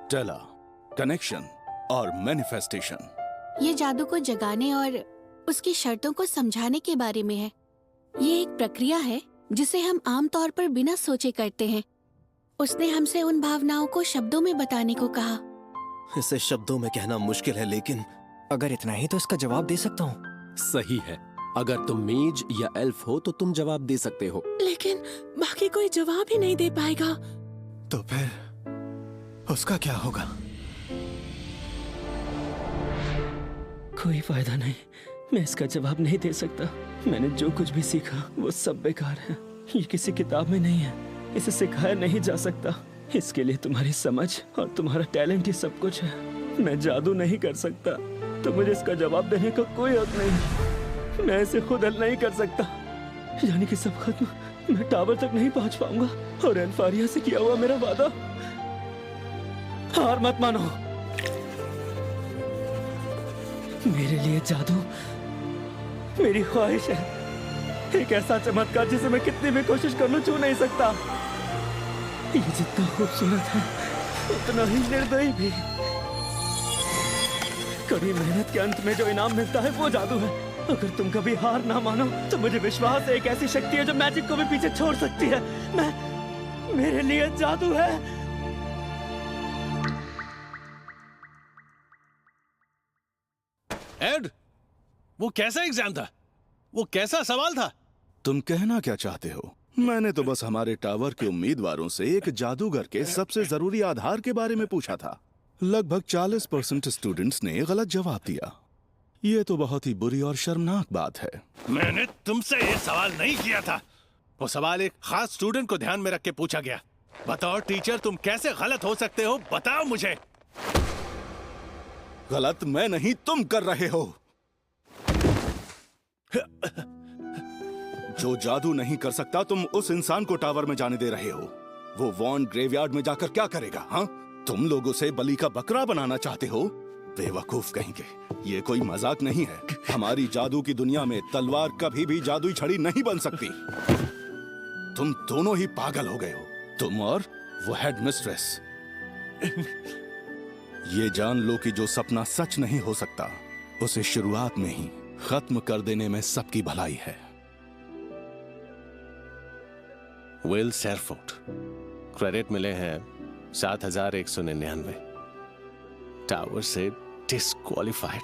टेला, connection और manifestation. ये जादू को जगाने और उसकी शर्तों को समझाने के बारे में है। ये एक प्रक्रिया है जिसे हम आम तौर पर बिना सोचे करते हैं। उसने हमसे उन भावनाओं को शब्दों में बताने को कहा। इसे शब्दों में कहना मुश्किल है, लेकिन अगर इतना ही तो इसका जवाब दे सकता हूँ। सही है। अगर तुम मेज या एल्फ हो तो तुम जवाब दे सकते हो। लेकिन बाकी कोई जवाब ही नहीं दे पाएगा। तो फिर उसका क्या होगा? कोई फायदा नहीं, मैं इसका जवाब नहीं दे सकता। मैंने जो कुछ भी सीखा वो सब बेकार है। ये किसी किताब में नहीं है, इसे सिखाया नहीं जा सकता। इसके लिए तुम्हारी समझ और तुम्हारा टैलेंट ही सब कुछ है। मैं जादू नहीं कर सकता, तो मुझे इसका जवाब देने का कोई हक नहीं। मैं इसे खुद हल नहीं कर सकता। यानी कि सब खत्म, मैं टावर तक नहीं पहुंच पाऊंगा। और एल्फारिया से किया हुआ मेरा वादा, हार मत मानो। मेरे लिए जादू मेरी ख्वाहिश है, एक ऐसा चमत्कार जिसे मैं कितनी भी कोशिश कर लूं छू नहीं सकता। ये जितना खूबसूरत है उतना ही निर्दयी भी। कड़ी मेहनत के अंत में जो इनाम मिलता है वो जादू है। अगर तुम कभी हार ना मानो तो मुझे विश्वास है एक ऐसी शक्ति है जो मैजिक को भी पीछे छोड़ सकती है। मेरे लिए जादू है। एड, वो कैसा एग्जाम था? वो कैसा सवाल था? तुम कहना क्या चाहते हो? मैंने तो बस हमारे टावर के उम्मीदवारों से एक जादूगर के सबसे जरूरी आधार के बारे में पूछा था। लगभग 40% स्टूडेंट्स ने गलत जवाब दिया। ये तो बहुत ही बुरी और शर्मनाक बात है। मैंने तुमसे ये सवाल नहीं किया था। वो सवाल एक खास स्टूडेंट को ध्यान में रख के पूछा गया। बताओ टीचर, तुम कैसे गलत हो सकते हो? बताओ मुझे। गलत मैं नहीं, तुम कर रहे हो। जो जादू नहीं कर सकता, तुम उस इंसान को टावर में जाने दे रहे हो। वो वॉन ग्रेवयार्ड में जाकर क्या करेगा? हाँ, तुम लोग उसे बलि का बकरा बनाना चाहते हो? बेवकूफ कहेंगे। ये कोई मजाक नहीं है। हमारी जादू की दुनिया में तलवार कभी भी जादुई छड़ी नहीं बन सकती। तुम दोनों ही पागल हो गए हो, तुम और वो हेड मिस्ट्रेस। ये जान लो कि जो सपना सच नहीं हो सकता, उसे शुरुआत में ही खत्म कर देने में सबकी भलाई है। विल सेरफोर्ड, क्रेडिट मिले हैं 7199। टावर से डिस्क्वालिफाइड।